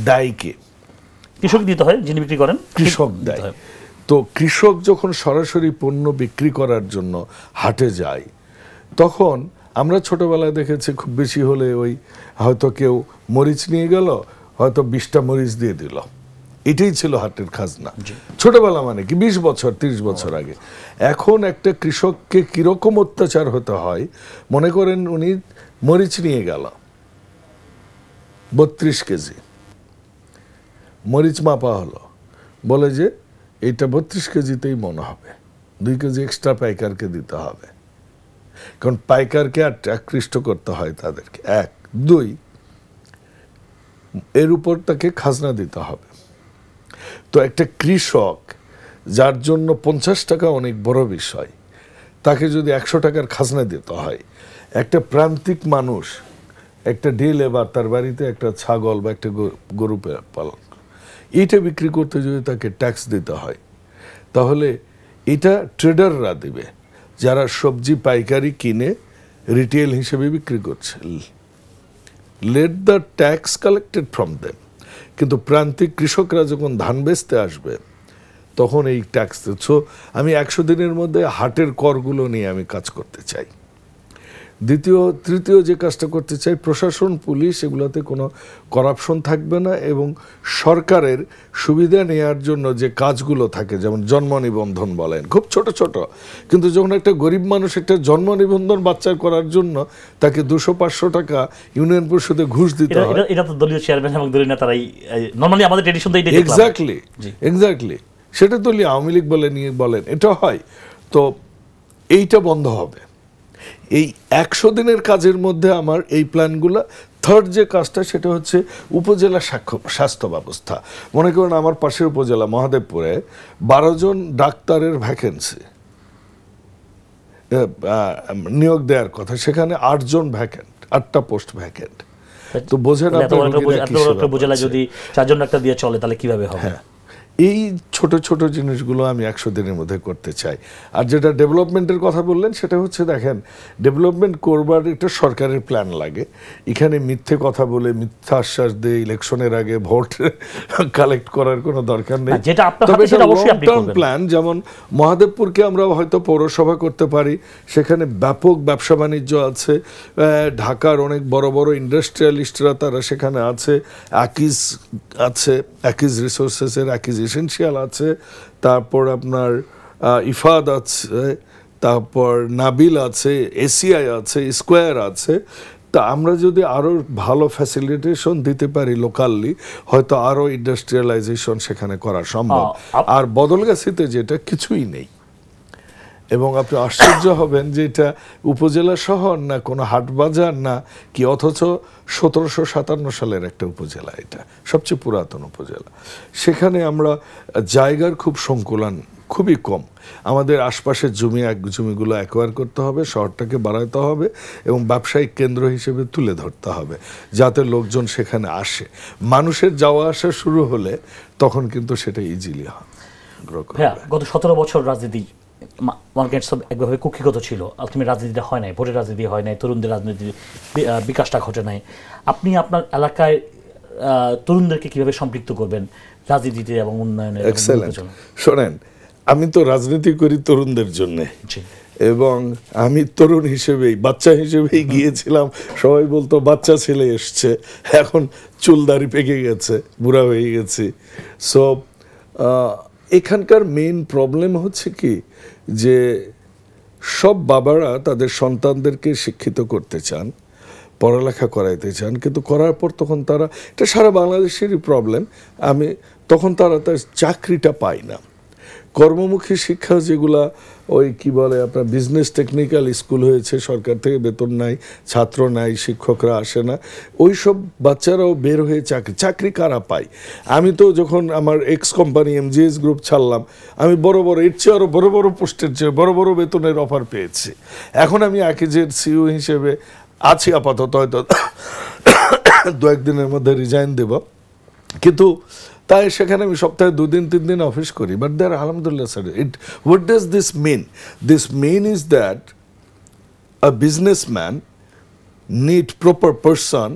দেয় কে? কৃষক দিতে হয়, যিনি বিক্রি করেন কৃষক দেয়। তো কৃষক যখন সরাসরি পণ্য বিক্রি করার জন্য হাটে যায়, তখন আমরা ছোটবেলায় দেখেছি খুব বেশি হলে ওই হয়তো কেউ মরিচ নিয়ে গেল, হয়তো 20টা মরিচ দিয়ে দিল, এটাই ছিল হাটের খাজনা। ছোটবেলা মানে কি 20 বছর 30 বছর আগে। এখন একটা কৃষককে কিরকম অত্যাচার হতে হয়, মনে করেন উনি মরিচ নিয়ে গেল 32 কেজি, মরিচ মাপা হলো, বলে যে এইটা 32 কেজিতেই মনে হবে, 2 কেজি এক্সট্রা পাইকারকে দিতে হবে, কারণ পাইকারকে আকৃষ্ট করতে হয় তাদেরকে। 1 2 এর উপর তাকে খাজনা দিতে হবে। তো একটা কৃষক যার জন্য 50 টাকা অনেক বড় বিষয়, তাকে যদি 100 টাকার খাজনা দিতে হয়, একটা প্রান্তিক মানুষ, একটা ডে লেবার, তার বাড়িতে একটা ছাগল বা একটা গরু পালন, এইটা বিক্রি করতে যদি তাকে ট্যাক্স দিতে হয়, তাহলে এটা ট্রেডাররা দিবে যারা সবজি পাইকারি কিনে রিটেল হিসেবে বিক্রি করছে। Let the tax collected from them. কিন্তু প্রান্তিক কৃষকরা যখন ধান বেচতে আসবে তখন এই ট্যাক্স দিচ্ছ। আমি 100 দিনের মধ্যে হাটের করগুলো নিয়ে আমি কাজ করতে চাই। তৃতীয় যে কাজটা করতে চাই, প্রশাসন পুলিশ এগুলোতে কোনো করাপশন থাকবে না, এবং সরকারের সুবিধা নেওয়ার জন্য যে কাজগুলো থাকে, যেমন জন্ম নিবন্ধন বলেন, খুব ছোট ছোট, কিন্তু যখন একটা গরিব মানুষ একটা জন্ম নিবন্ধন বাচ্চার করার জন্য তাকে 200-500 টাকা ইউনিয়ন পরিষদে ঘুষ দিতে হয়। এটা তো দলীয় চেয়ারম্যান এবং দলীয় নেতারাই নরমালি আমাদের ট্রেডিশন তো এক্স্যাক্টলি সেটা দলীয় আওয়ামী লীগ বলেন এটা হয়। তো এইটা বন্ধ হবে এই 100 দিনের কাজের মধ্যে। আমার এই প্ল্যানগুলো। থার্ড যে কাজটা সেটা হচ্ছে উপজেলা স্বাস্থ্য ব্যবস্থা। মনে করেন আমার পাশের উপজেলা মহাদেবপুরে 12 জন ডাক্তারের ভ্যাকেন্সি নিয়োগ দেওয়ার কথা, সেখানে 8 জন ভ্যাকেন্ট, 8টা পোস্ট ভ্যাকেন্ট। তো বোঝেন উপজেলা যদি 4 জন ডাক্তার দিয়ে চলে তাহলে কিভাবে হবে? হ্যাঁ, এই ছোট ছোট জিনিসগুলো আমি 100 দিনের মধ্যে করতে চাই। আর যেটা ডেভেলপমেন্টের কথা বললেন, সেটা হচ্ছে দেখেন, ডেভেলপমেন্ট করবার একটা সরকারের প্ল্যান লাগে। এখানে মিথ্যে কথা বলে, মিথ্যা আশ্বাস দিয়ে ইলেকশনের আগে ভোট কালেক্ট করার কোনো দরকার নেই। তবে লং প্ল্যান, যেমন মহাদেবপুরকে আমরা হয়তো পৌরসভা করতে পারি, সেখানে ব্যাপক ব্যবসা বাণিজ্য আছে, ঢাকার অনেক বড় বড় ইন্ডাস্ট্রিয়ালিস্টরা তারা সেখানে আছে, অ্যাকিজ রিসোর্সেসের অ্যাকিজ এসেনশিয়াল আছে, তারপর আপনার ইফাদ আছে, তারপর নাবিল আছে, এসিআই আছে, স্কোয়ার আছে। তা আমরা যদি আরও ভালো ফ্যাসিলিটেশন দিতে পারি লোকালি, হয়তো আরও ইন্ডাস্ট্রিয়ালাইজেশন সেখানে করা সম্ভব। আর বদলগাছিতে যেটা কিছুই নেই, এবং আপনি আশ্চর্য হবেন যে এটা উপজেলা শহর না, কোনো হাট বাজার না কি, অথচ 1757 সালের একটা উপজেলা, এটা সবচেয়ে পুরাতন উপজেলা। সেখানে আমরা জায়গার খুব সংকুলান, খুবই কম। আমাদের আশপাশের জমিগুলো অ্যাকোয়ার করতে হবে, শহরটাকে বাড়াতে হবে এবং ব্যবসায়িক কেন্দ্র হিসেবে তুলে ধরতে হবে, যাতে লোকজন সেখানে আসে। মানুষের যাওয়া আসা শুরু হলে তখন কিন্তু সেটা ইজিলি হয়। গত 17 বছর রাজনীতি সব একভাবে কুক্ষিগত ছিল, আলটিমেট রাজনীতিটা হয় নাই, ভোটের রাজনীতি হয় নাই, তরুণদের রাজনীতির বিকাশটা ঘটে নাই। আপনি আপনার এলাকায় তরুণদেরকে কিভাবে সম্পৃক্ত করবেন রাজনীতিতে এবং উন্নয়নে? শোনেন, আমি তো রাজনীতি করি তরুণদের জন্য, এবং আমি তরুণ হিসেবেই, বাচ্চা হিসেবেই গিয়েছিলাম। সবাই বলতো বাচ্চা ছেলে এসছে, এখন চুলদাড়ি পেকে গেছে, বুড়া হয়ে গেছি। সো এখানকার মেইন প্রবলেম হচ্ছে কি, যে সব বাবারা তাদের সন্তানদেরকে শিক্ষিত করতে চান, পড়ালেখা করাইতে চান, কিন্তু করার পর তখন তারা, এটা সারা বাংলাদেশেরই প্রবলেম, তখন তারা তার চাকরিটা পায় না। কর্মমুখী শিক্ষা যেগুলা ওই কি বলে আপনার বিজনেস টেকনিক্যাল স্কুল হয়েছে, সরকার থেকে বেতন নাই, ছাত্র নাই, শিক্ষকরা আসে না, ওই সব বাচ্চারাও বের হয়ে চাকরি কারা পায়? আমি তো যখন আমার এক্স কোম্পানি এমজিএস গ্রুপ ছাড়লাম, আমি বড় এর চেয়ে আরও বড় পোস্টের চেয়ে বড় বেতনের অফার পেয়েছি। এখন আমি আকিজের সিইও হিসেবে আছি আপাতত, হয়তো দু একদিনের মধ্যে রিজাইন দেব, কিন্তু তাই সেখানে আমি সপ্তাহে 2 দিন 3 দিন অফিস করি। বাট দেয়ার আলহামদুলিল্লাহ sir, what does this mean? This mean is that a businessman need proper person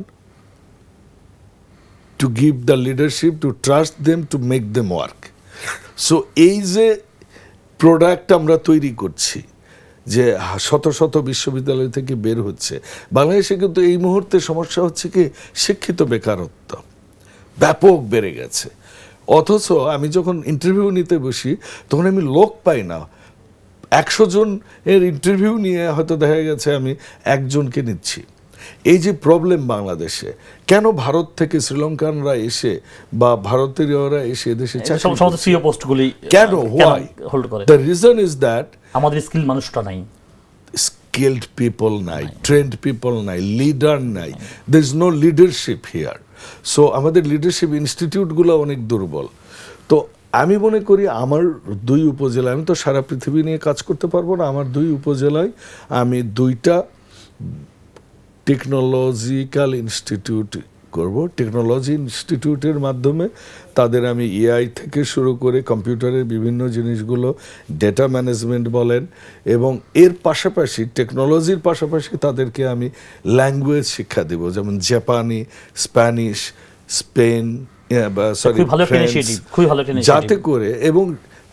to give the leadership, to trust them, to make them work. So এই যে প্রোডাক্ট আমরা তৈরি করছি, যে শত শত বিশ্ববিদ্যালয় থেকে বের হচ্ছে, বাংলাদেশে কিন্তু এই মুহূর্তে সমস্যা হচ্ছে কি, শিক্ষিত বেকারত্ব ব্যাপক বেড়ে গেছে। অথচ আমি যখন ইন্টারভিউ নিতে বসি তখন আমি লোক পাই না। 100 জন এর ইন্টারভিউ নিয়ে হয়তো দেখা গেছে আমি একজনকে নিচ্ছি। এই যে প্রবলেম বাংলাদেশে, কেন ভারত থেকে শ্রীলঙ্কানরা এসে বা ভারতীয়রা এসে দেশে কেন হোল্ড করে? দ্য রিজন ইজ দ্যাট আমাদের স্কিল মানুষটা নাই, স্কিলড পিপল নাই, ট্রেন্ড পিপল নাই, লিডার নাই, there is no leadership here. So আমাদের লিডারশিপ ইনস্টিটিউটগুলো অনেক দুর্বল। তো আমি মনে করি আমার 2 উপজেলায়, আমি তো সারা পৃথিবী নিয়ে কাজ করতে পারবো না, আমার 2 উপজেলায় আমি 2টা টেকনোলজিক্যাল ইনস্টিটিউট করব। টেকনোলজি ইনস্টিটিউটের মাধ্যমে তাদের আমি এআই থেকে শুরু করে কম্পিউটারের বিভিন্ন জিনিসগুলো, ডেটা ম্যানেজমেন্ট বলেন, এবং এর পাশাপাশি টেকনোলজির পাশাপাশি তাদেরকে আমি ল্যাঙ্গুয়েজ শিক্ষা দেব, যেমন জাপানি, স্প্যানিশ, স্পেন, যাতে করে, এবং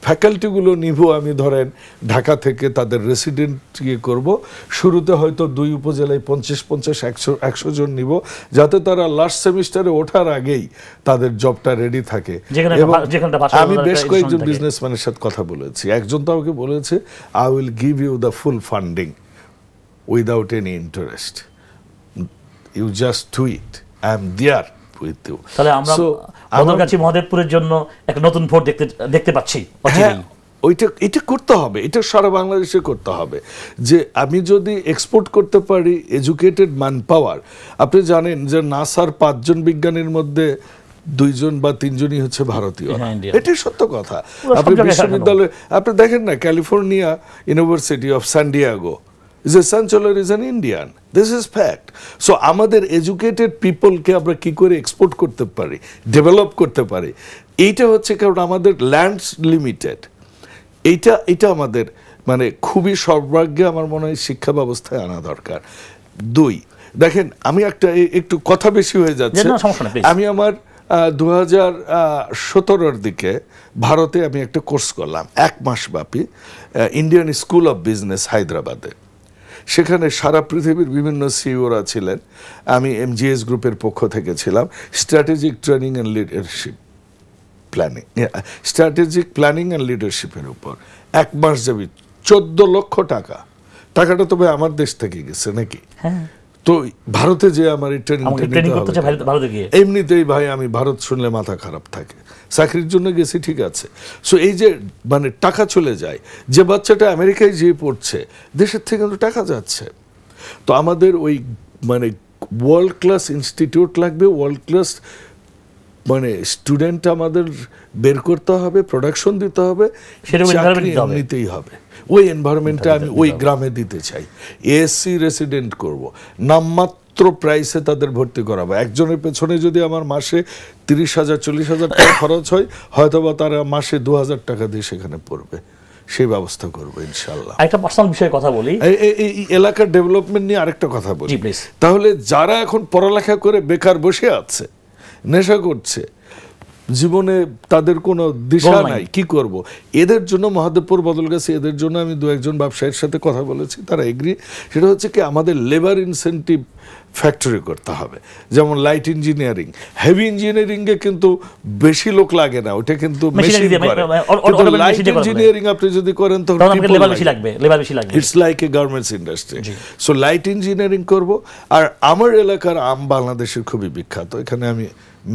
ফ্যাকাল্টিগুলো নিব আমি ধরেন ঢাকা থেকে, তাদের রেসিডেন্ট করব। শুরুতে হয়তো 2 উপজেলায় 50-100 জন নিব, যাতে তারা লাস্ট সেমিস্টারে ওঠার আগেই তাদের জবটা রেডি থাকে। আমি বেশ কয়েকজন বিজনেসম্যানের সাথে কথা বলেছি, একজন তো আমাকে বলেছে, I will give you the full funding without any interest, you just do it, I am there with you. তাহলে আমরা বদলগাছি মহাদেবপুরের জন্য একটা নতুন ভোট দেখতে পাচ্ছি। এটা করতে হবে, এটা সারা বাংলাদেশে করতে হবে, যে আমি যদি এক্সপোর্ট করতে পারি এডুকেটেড ম্যান পাওয়ার। আপনি জানেন যে নাসার 5 জন বিজ্ঞানীর মধ্যে 2 জন বা 3 জনই হচ্ছে ভারতীয়, এটাই সত্য কথা। আপনি বিশ্ববিদ্যালয়ে আপনি দেখেন না, California University of San Diego is a chancellor is an Indian. This is fact. So আমাদের এডুকেটেড পিপলকে আমরা কি করে এক্সপোর্ট করতে পারি, ডেভেলপ করতে পারি, এইটা হচ্ছে কারণ আমাদের ল্যান্ডস লিমিটেড। এইটা আমাদের মানে খুবই সর্বাগ্যে আমার মনে হয় শিক্ষা ব্যবস্থায় আনা দরকার। 2, দেখেন আমি একটু কথা বেশি হয়ে যাচ্ছে, আমি আমার 2017-র দিকে ভারতে আমি একটা কোর্স করলাম 1 মাস ব্যাপী, ইন্ডিয়ান স্কুল অফ বিজনেস হায়দ্রাবাদে। সেখানে সারা পৃথিবীর বিভিন্ন সিইওরা ছিলেন, আমি এমজিএস গ্রুপের পক্ষ থেকে ছিলাম। Strategic training and leadership planning, strategic planning and লিডারশিপের উপর 1 মাস যাবি, 14 লক্ষ টাকা। টাকাটা তবে আমার দেশ থেকে গেছে নাকি? তো ভারতে যে আমার এই এমনিতেই ভাই, আমি ভারত শুনলে মাথা খারাপ থাকে, চাকরির জন্য গেছি ঠিক আছে। সো এই যে মানে টাকা চলে যায়, যে বাচ্চাটা আমেরিকায় যেয়ে পড়ছে দেশের থেকে তো টাকা যাচ্ছে। তো আমাদের ওই মানে ওয়ার্ল্ড ক্লাস ইনস্টিটিউট লাগবে, ওয়ার্ল্ড ক্লাস মানে স্টুডেন্ট আমাদের বের করতে হবে, প্রোডাকশন দিতে হবে, নিতেই হবে। ওই এনভায়রনমেন্টটা আমি ওই গ্রামে দিতে চাই। এএসসি রেসিডেন্ট করব, নামমাত্র প্রাইসে তাদের ভর্তি করাবো। একজনের পেছনে যদি আমার মাসে 30,000-40,000 টাকা খরচ হয়, হয়তোবা তারা মাসে 2,000 টাকা দিয়ে সেখানে পড়বে। সেই ব্যবস্থা করবো ইনশাআল্লাহ। একটা পার্সোনাল বিষয়ে কথা বলি, এই এলাকার ডেভেলপমেন্ট নিয়ে আরেকটা কথা বলি। তাহলে যারা এখন পড়ালেখা করে বেকার বসে আছে, নেশা করছে, জীবনে তাদের কোনো দিশা নাই, কি করব, এদের জন্য মহাদেবপুর বদলগাছি, এদের জন্য আমি 2-1 ব্যবসায়ীর সাথে কথা বলেছি, তারা এগ্রি। সেটা হচ্ছে কি, আমাদের লেবার ইনসেন্টিভ ফ্যাক্টরি করতে হবে। যেমন লাইট ইঞ্জিনিয়ারিং, হেভি ইঞ্জিনিয়ারিংয়ে কিন্তু বেশি লোক লাগে না, ওটা কিন্তু মেশিন করে। লাইট ইঞ্জিনিয়ারিং আপনি যদি করেন তো লেবার বেশি লাগবে, it's like a garments industry. So light engineering করব। আর আমার এলাকার আম বাংলাদেশের খুবই বিখ্যাত, এখানে আমি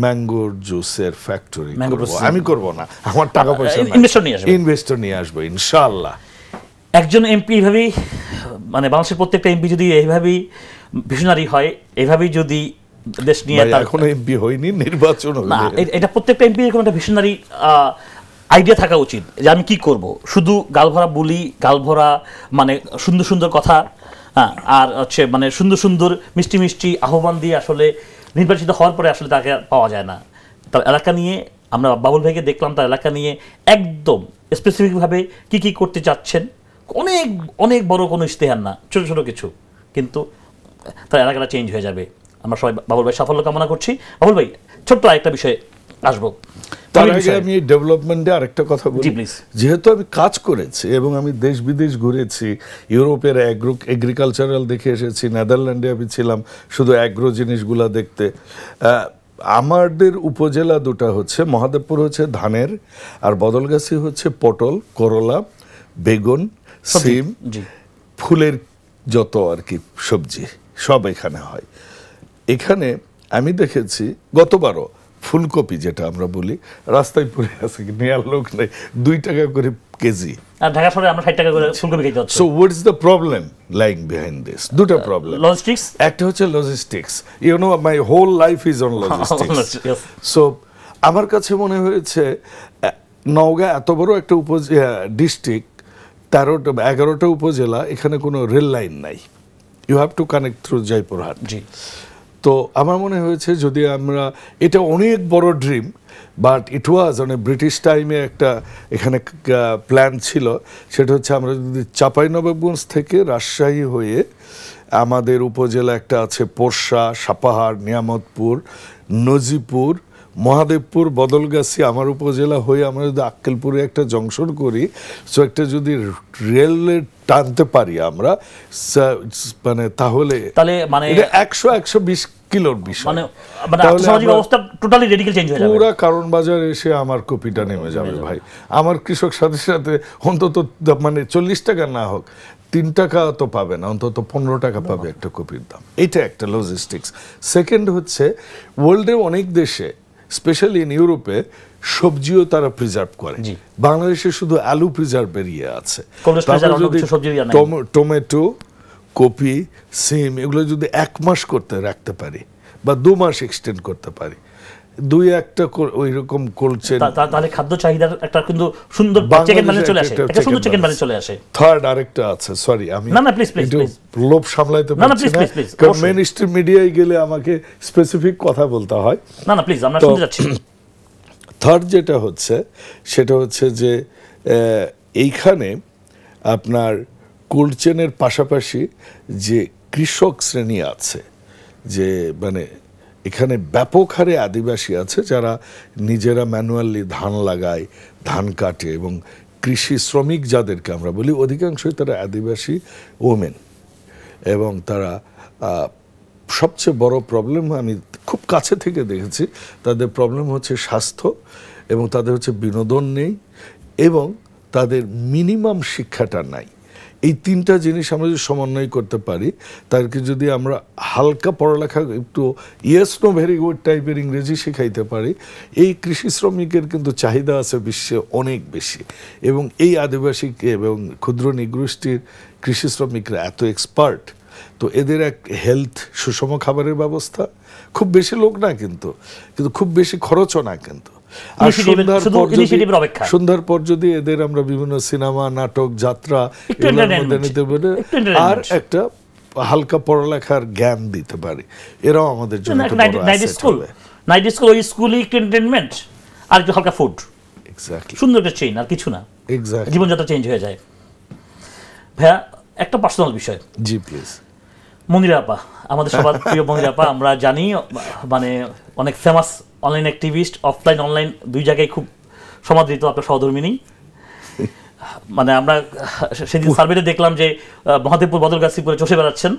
ম্যাঙ্গোর জুসের ফ্যাক্টরি Mango করব। processing। আমি করব না, আমার টাকা পয়সা নাই। ইনভেস্টর নিয়ে আসবে। ইনভেস্টর নিয়ে আসবো ইনশাআল্লাহ। একজন এমপি এইভাবেই, মানে বাংলাদেশের প্রত্যেকটা এমপি যদি এইভাবেই ভিশনারি হয়, এইভাবেই যদি দেশ নিয়ে ভাই, এখনো এমপি হয়নি, নির্বাচন না, হলে এটা প্রত্যেকটা এমপি এরকম একটা ভিশনারি আইডিয়া থাকা উচিত যে আমি কি করব। শুধু গালভরা বুলি, গালভরা মানে সুন্দর সুন্দর কথা, হ্যাঁ, আর হচ্ছে মানে সুন্দর সুন্দর মিষ্টি মিষ্টি আহ্বান দিয়ে আসলে নির্বাচিত হওয়ার পরে আসলে তাকে পাওয়া যায় না। তার এলাকা নিয়ে আমরা বাবুল ভাইকে দেখলাম, তার এলাকা নিয়ে একদম স্পেসিফিকভাবে কি কি করতে চাচ্ছেন, অনেক অনেক বড় কোনো ইশতেহার না, ছোট ছোট কিছু, কিন্তু তার এলাকাটা চেঞ্জ হয়ে যাবে। আমরা সবাই বাবুল ভাই সাফল্য কামনা করছি। বাবুল ভাই, ছোট্ট আরেকটা বিষয়ে আসবো। তার আগে আমি ডেভেলপমেন্টে আরেকটা কথা বলি। যেহেতু আমি কাজ করেছি এবং আমি দেশ বিদেশ ঘুরেছি, ইউরোপের এগ্রিকালচারাল দেখে এসেছি, নেদারল্যান্ডে আমি ছিলাম শুধু অ্যাগ্রো জিনিসগুলা দেখতে। আমাদের উপজেলা দুটা হচ্ছে, মহাদেবপুর হচ্ছে ধানের, আর বদলগাছি হচ্ছে পটল, করলা, বেগুন, সিম, ফুলের যত আর কি সবজি সব এখানে হয়। এখানে আমি দেখেছি গতবারও ফুলকপি, যেটা আমরা বলি, রাস্তায় পড়ে আছে, নেয়ার লোক নেই, 2 টাকা করে কেজি। আর ঢাকা শহরে আমরা 60 টাকা করে ফুলকপি খেতে হচ্ছে। So what is the problem lying behind this? দুটো প্রবলেম। লজিস্টিক্স, একটা হচ্ছে logistics. You know, my whole life is on logistics. সো আমার কাছে মনে হয়েছে নওগাঁ এত বড় একটা ডিস্ট্রিক্ট, 11টা উপজেলা, এখানে কোনো রেল লাইন নাই। You have to connect through Joypurhat. জি। তো আমার মনে হয়েছে যদি আমরা, এটা অনেক বড় ড্রিম, বাট ইট ওয়াজ মানে ব্রিটিশ টাইমে একটা এখানে প্ল্যান ছিল। সেটা হচ্ছে আমরা যদি চাঁপাইনবাবগঞ্জ থেকে রাজশাহী হয়ে, আমাদের উপজেলা একটা আছে পোরশা, সাপাহার, নিয়ামতপুর, নজিপুর, মহাদেবপুর, বদলগাছি, আমার উপজেলা হয়ে আমরা যদি আক্কেলপুরে একটা জংশন করি, সো একটা যদি রেলে টানতে পারি আমরা, মানে তাহলে মানে 100-120 কিলোর বিষয়, মানে আর্থসামাজিক অবস্থা টোটালি রেডিক্যাল চেঞ্জ হয়ে যাবে। পুরা কারণ বাজার এসে আমার কপিটা নেমে যাবে ভাই। আমার কৃষক সাথে সাথে অন্তত মানে 40 টাকা না হোক, 3 টাকা তো পাবে না, অন্তত 15 টাকা পাবে একটা কপির দাম। এটা একটা লজিস্টিক্স। সেকেন্ড হচ্ছে, ওয়ার্ল্ডে অনেক দেশে, স্পেশালি ইন ইউরোপে, সবজিও তারা প্রিজার্ভ করে। বাংলাদেশে শুধু আলু প্রিজার্ভ বেরিয়ে আছে। টমেটো, কপি, সিম এগুলো যদি 1 মাস করতে রাখতে পারি বা 2 মাস এক্সটেন্ড করতে পারি, 2-1টা ওই রকম কোল্ড চেইন, তাহলে খাদ্য চাহিদার একটা কিন্তু সুন্দর চেক এন্ড ব্যালেন্স চলে আসে। একটা সুন্দর চেক এন্ড ব্যালেন্স চলে আসে। থার্ড আরেকটা আছে, সরি আমি না প্লিজ লোভ সামলাইতে পারছি না, কারণ মেইন স্ট্রিম মিডিয়ায় গেলে আমাকে স্পেসিফিক কথা বলতে হয়। না প্লিজ, আমরা শুনতে যাচ্ছি। থার্ড যেটা হচ্ছে, সেটা হচ্ছে যে এইখানে আপনার কোল্ড চেনের পাশাপাশি যে কৃষক শ্রেণী আছে, যে মানে এখানে ব্যাপক হারে আদিবাসী আছে যারা নিজেরা ম্যানুয়ালি ধান লাগায়, ধান কাটে, এবং কৃষি শ্রমিক যাদেরকে আমরা বলি, অধিকাংশই তারা আদিবাসী ওমেন। এবং তারা সবচেয়ে বড় প্রবলেম আমি খুব কাছে থেকে দেখেছি, তাদের প্রবলেম হচ্ছে স্বাস্থ্য, এবং তাদের হচ্ছে বিনোদন নেই, এবং তাদের মিনিমাম শিক্ষাটা নাই। এই 3টা জিনিস আমরা যদি সমন্বয় করতে পারি, তাদেরকে যদি আমরা হালকা পড়ালেখা, একটু ইয়েস নো ভেরি গুড টাইপের ইংরেজি শেখাইতে পারি, এই কৃষি শ্রমিকের কিন্তু চাহিদা আছে বিশ্বে অনেক বেশি। এবং এই আদিবাসী এবং ক্ষুদ্র নিগোষ্ঠীর কৃষি শ্রমিকরা এত এক্সপার্ট, তো এদের এক হেলথ, সুষম খাবারের ব্যবস্থা, খুব বেশি লোক না কিন্তু খুব বেশি খরচও না কিন্তু। আর সন্ধ্যার পর যদি এদের আমরা বিভিন্ন সিনেমা, নাটক, যাত্রা নিতে পারি, আর একটা হালকা পড়ালেখার জ্ঞান দিতে পারি, এরাও আমাদের জন্য নাইট স্কুল, ওই স্কুলই এন্টারটেইনমেন্ট আর একটু হালকা ফুড, এক্স্যাক্টলি সুন্দর একটা চেইন, আর কিছু না, এক্স্যাক্টলি জীবনযাত্রা চেঞ্জ হয়ে যায়। ভাইয়া, একটা পার্সোনাল বিষয়। জি প্লিজ। মনিরা আপা, আমাদের সবার প্রিয় মনিরা আপা, আমরা জানি মানে অনেক famous online activist, offline online 2 জায়গায় খুব সমাদৃত, আপনার সহধর্মিনী। মানে আমরা সেদিন সার্ভেতে দেখলাম যে মহাদেবপুর, বদলগাছি করে চষে বেড়াচ্ছেন।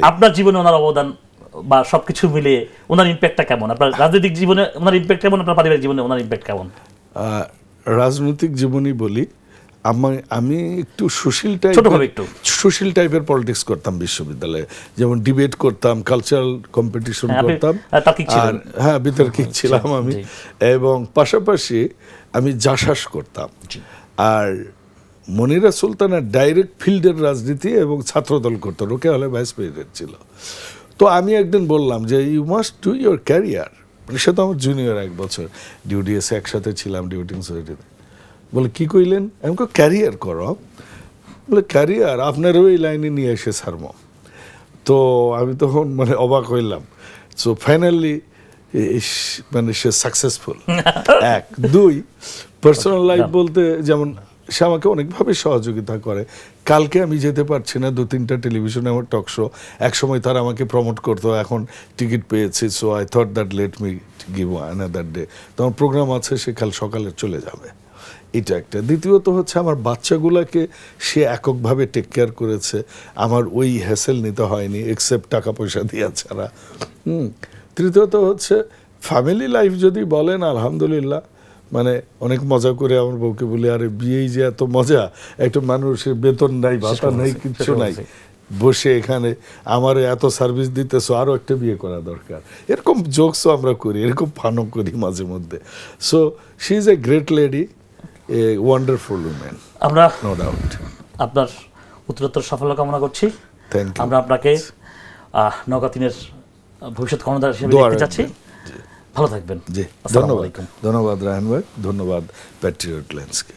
আপনার জীবনে ওনার অবদান বা সবকিছু মিলিয়ে ওনার ইম্প্যাক্টটা কেমন? আপনার রাজনৈতিক জীবনে ওনার ইম্প্যাক্ট কেমন? আপনার পারিবারিক জীবনে ওনার ইম্প্যাক্ট কেমন? রাজনৈতিক জীবনই বলি, আমি একটু ছোটভাবে একটু। সুশীল টাইপের পলিটিক্স করতাম বিশ্ববিদ্যালয়ে, যেমন ডিবেট করতাম, কালচারাল কম্পিটিশন হ্যাঁ, আপনি করতাম, তার্কিক ছিলেন। আর হ্যাঁ বিতর্কিক ছিলাম আমি, জি। এবং পাশাপাশি আমি জাসাস করতাম। জি। আর মনিরা সুলতানা ডাইরেক্ট ফিল্ডের রাজনীতি এবং ছাত্রদল করতো, রোকে হলে ভাইস প্রেসিডেন্ট ছিল। তো আমি একদিন বললাম যে you must do your career, সে তো আমার জুনিয়র 1 বছর, ডিউটিএসে একসাথে ছিলাম, ডিউটিং সোসাইটিতে। বলে কি কইলেন? আমি ক্যারিয়ার করো। বলে ক্যারিয়ার আপনার ওই লাইনে নিয়ে এসে ছাড়ব। তো আমি তখন মানে অবাক হইলাম। সো ফাইনালি মানে সে সাকসেসফুল। 1 2 পার্সোনাল লাইফ বলতে যেমন সে আমাকে অনেকভাবে সহযোগিতা করে। কালকে আমি যেতে পারছি না, 2-3টা টেলিভিশনে আমার টক শো, একসময় তারা আমাকে প্রমোট করতো, এখন টিকিট পেয়েছি, so I thought that let me give another day. তোমার প্রোগ্রাম আছে, সে কাল সকালে চলে যাবে। এটা একটা। দ্বিতীয়ত হচ্ছে আমার বাচ্চাগুলোকে সে এককভাবে টেক কেয়ার করেছে, আমার ওই হ্যাসেল নিতে হয়নি এক্সেপ্ট টাকা পয়সা দিয়া ছাড়া। তৃতীয়ত হচ্ছে ফ্যামিলি লাইফ যদি বলেন, আলহামদুলিল্লাহ, মানে অনেক মজা করে আমার বউকে বলি, আরে বিয়েই যে এত মজা, একটা মানুষের বেতন নাই, ভাতা নাই, কিচ্ছু নাই, বসে এখানে আমার এত সার্ভিস দিতেছো, আরও একটা বিয়ে করা দরকার। এরকম জোকসও আমরা করি, এরকম ফানও করি মাঝে মধ্যে। So she is a great lady, a wonderful woman, আমরা নো ডাউট। আপনার উত্তরোত্তর সাফল্য কামনা করছি। Thank you. আমরা আপনাকে নওগাঁ 3-এর ভবিষ্যৎ কর্ণধার হিসেবে দোয়া দেখতে চাচ্ছি। রাখবেন। ভালো থাকবেন। জি, আসসালামু ধন্যবাদ। আলাইকুম। ধন্যবাদ রায়হান ভাই, ধন্যবাদ প্যাট্রিয়ট লেন্সকে।